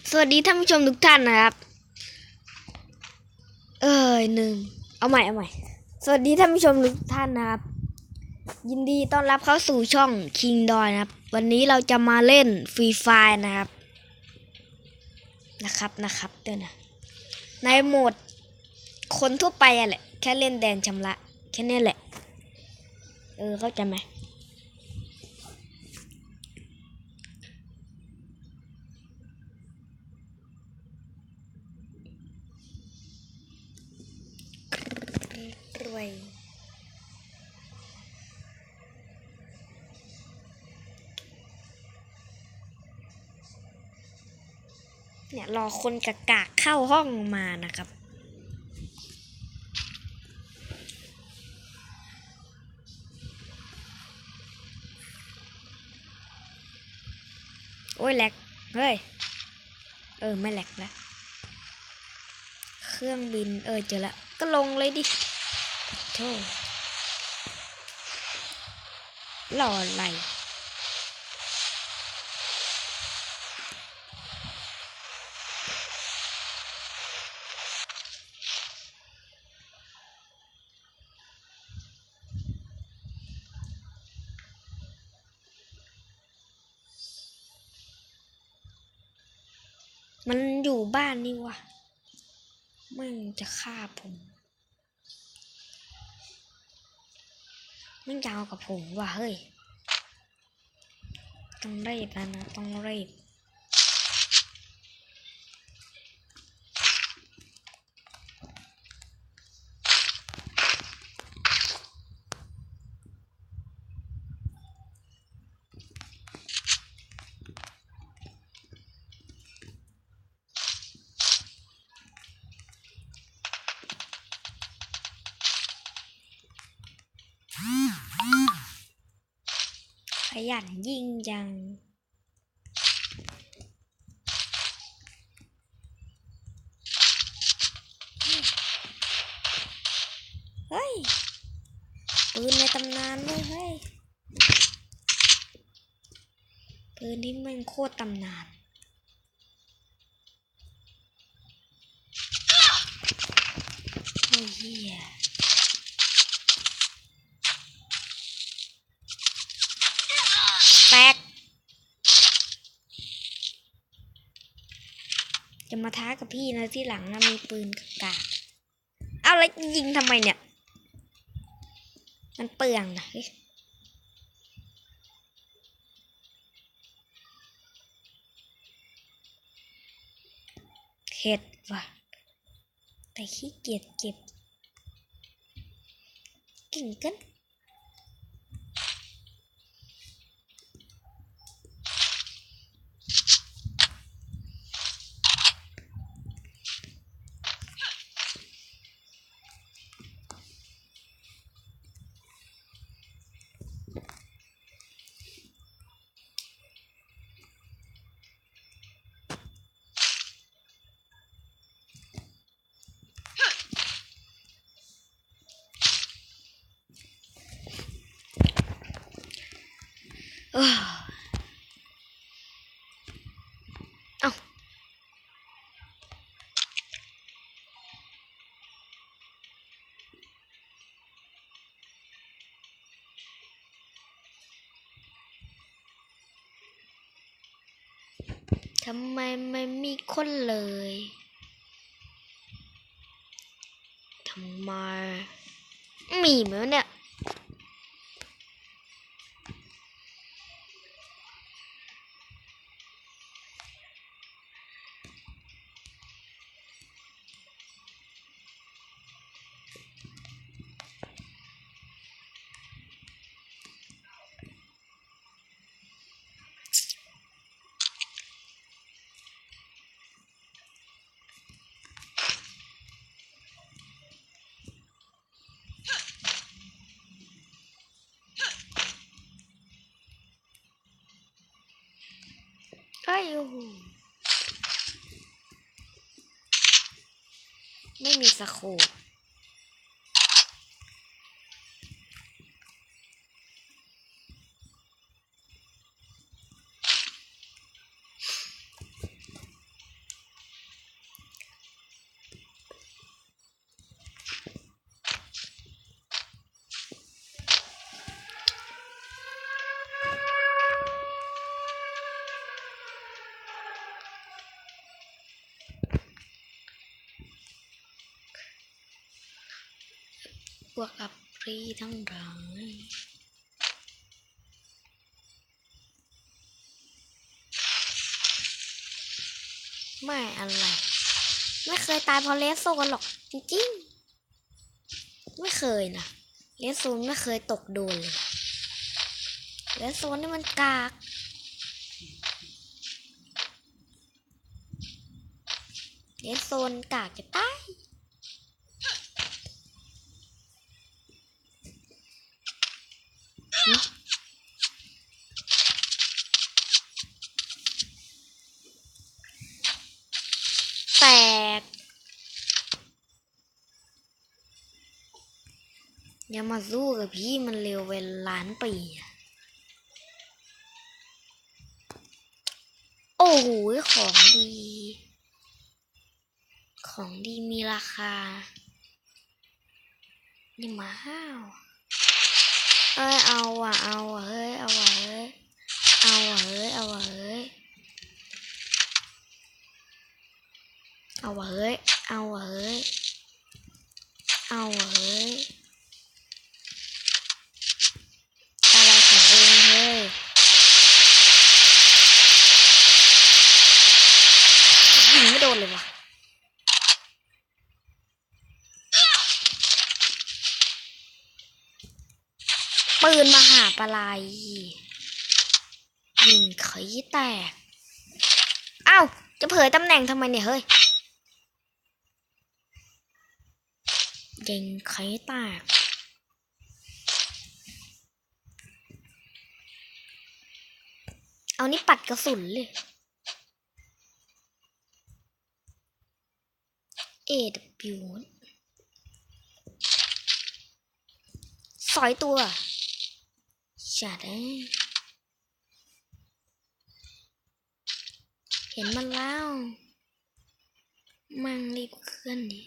สวัสดีท่านผู้ชมทุกท่านนะครับเอาใหม่สวัสดีท่านผู้ชมทุกท่านนะครับยินดีต้อนรับเข้าสู่ช่อง King Doi นะครับวันนี้เราจะมาเล่นฟรีไฟร์นะครับเดี๋ยวนะในโหมดคนทั่วไปอะแหละแค่เล่นแดนชำระแค่นี้แหละเข้าใจไหมรวยเนี่ยรอคนกากเข้าห้องมานะครับโอ้ยแหลกเฮ้ยไม่แหลกแล้วเครื่องบินเจอละก็ลงเลยดิโธ่หล่อไหลมันอยู่บ้านนี่วะมันจะฆ่าผมมันยาวกับผมว่ะเฮ้ยต้องรีบแล้วนะต้องรีบขยันยิงจังเฮ้ยปืนในตำนานเลยเฮ้ยปืนที่มันโคตรตำนานโอ้ยเหี้ยแตกจะมาท้ากับพี่นะที่หลังนะมีปืนกากเอาแล้วยิงทำไมเนี่ยมันเปลืองนะเข็ดว่ะแต่ขี้เกียจเก็บเก่งเกินเอ้าทำไมไม่มีคนเลยทำไมมีไหมเนี่ยโอ้โหไม่มีสโคป พวกอัปรีทั้งหลายไม่อะไรไม่เคยตายเพราะเลสโซนหรอกจริงๆไม่เคยนะเลสโซนไม่เคยตกโดนเลยเลสโซนนี่มันกากเลสโซนกากจะตายแตกอย่ามาสู้กับพี่มันเร็วเป็นล้านปีโอ้โหของดีของดีมีราคานี่มาห้าวเอาว่ะเฮ้ยเอาว่ะเฮ้ยเอาว่ะเฮ้ยเอาว่ะเฮ้ยเอาว่ะเฮ้ยเอาว่ะเฮ้ยเอาว่ะเฮ้ยอะไรของเองเฮ้ยยิงไม่โดนเลยวะปืนมหาปลายยิงไขแตกเอ้าจะเผยตำแหน่งทำไมเนี่ยเฮ้ยยิงไขแตกเอานี่ปัดกระสุนเลยAW สอยตัวจัดเห็นมันแล้วมั่งรีบเคลื่อนดิ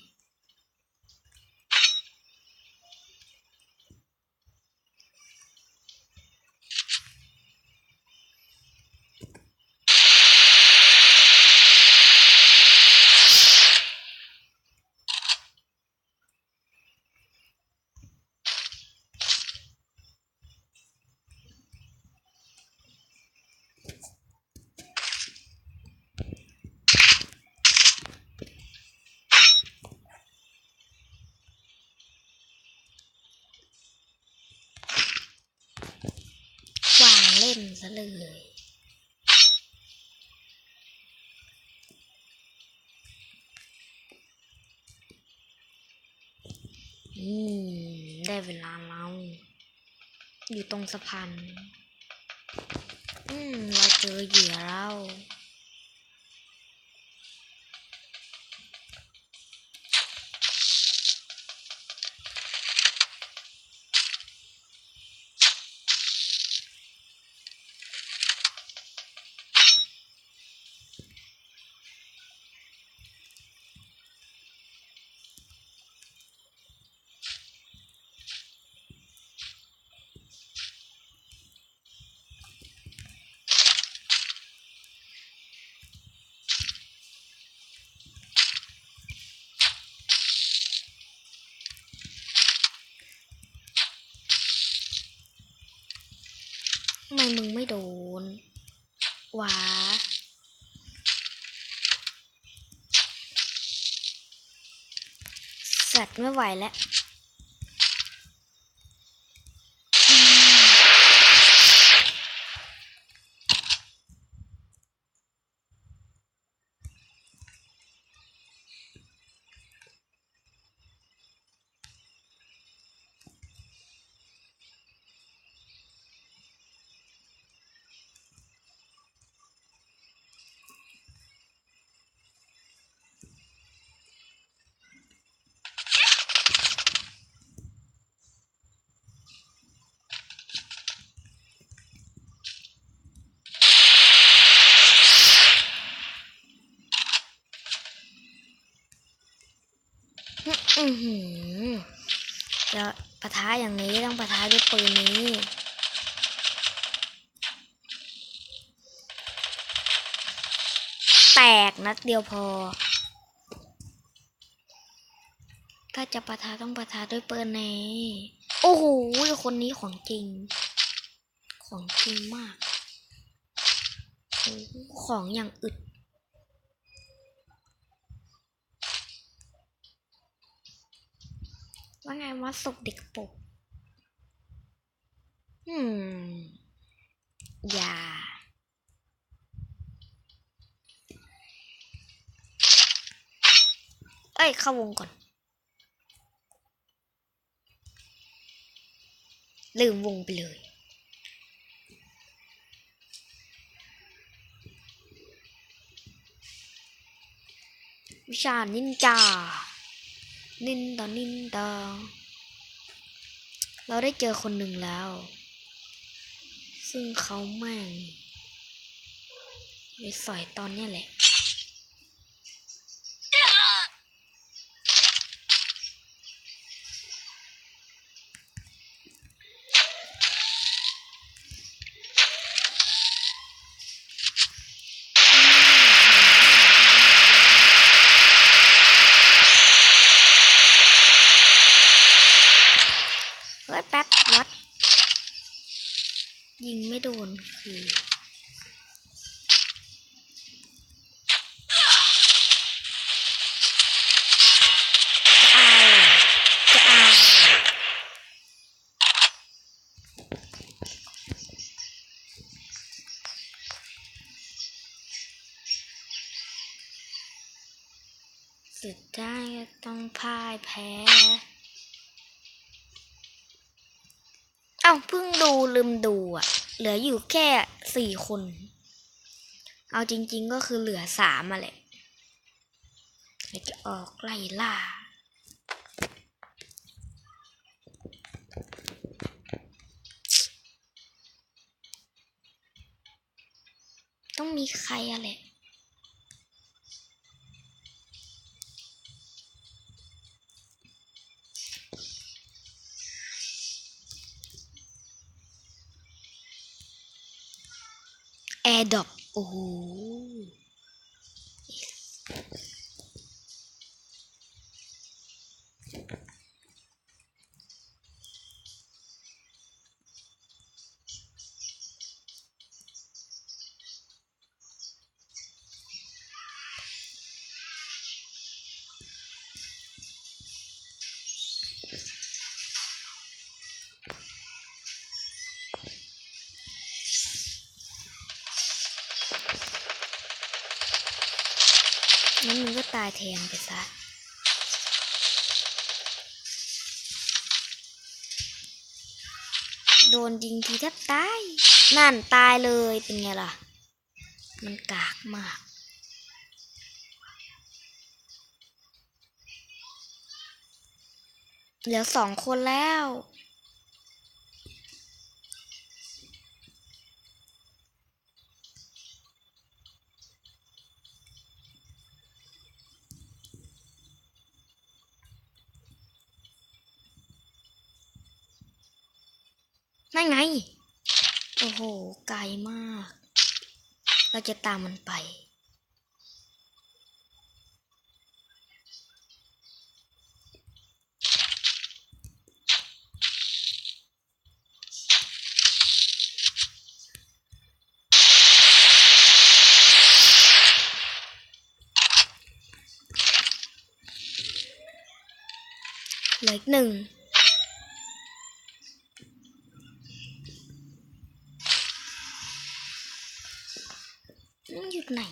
วางเล่นซะเลยได้เวลาเราอยู่ตรงสะพานเราเจอเหยื่อเราทำไมมึงไม่โดนวะสัตว์ไม่ไหวแล้วจะปะทะอย่างนี้ต้องปะทะด้วยปืนนี้แตกนัดเดียวพอ ถ้าจะปะทะต้องปะทะด้วยปืนแน่โอ้โหคนนี้ของจริงมากของอย่างอึดว่าไงว่าศพเด็กปกอย่าเข้าวงก่อนลืมวงไปเลยวิชานินจานินตาเราได้เจอคนหนึ่งแล้วซึ่งเขาแม่งไปสอยตอนนี้แหละแป๊บวัดยิงไม่โดนคือจะเอาสุดท้ายต้องพ่ายแพ้เพิ่งลืมดูเหลืออยู่แค่4 คนเอาจริงๆก็คือเหลือ3มาแหละเราจะออกไล่ล่าต้องมีใครอะไรแอร์ดรอปโอ้โหงั้นมึงก็ตายแทนไปซะโดนยิงทีแทบตายนั่นตายเลยเป็นไงล่ะมันกากมากเหลือ2 คนแล้วนั่นไงโอ้โหไกลมากเราจะตามมันไปเหลืออีก1อยู่ไหน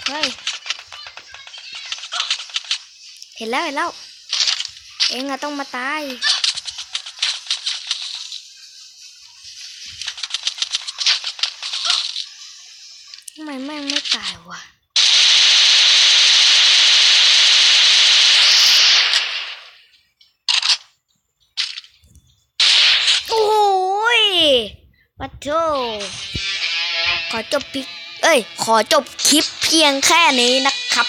เฮ้ยเห็นแล้วเองต้องมาตายทำไมแม่งไม่ตายวะโอ้ยปัดโธขอจบคลิปเพียงแค่นี้นะครับ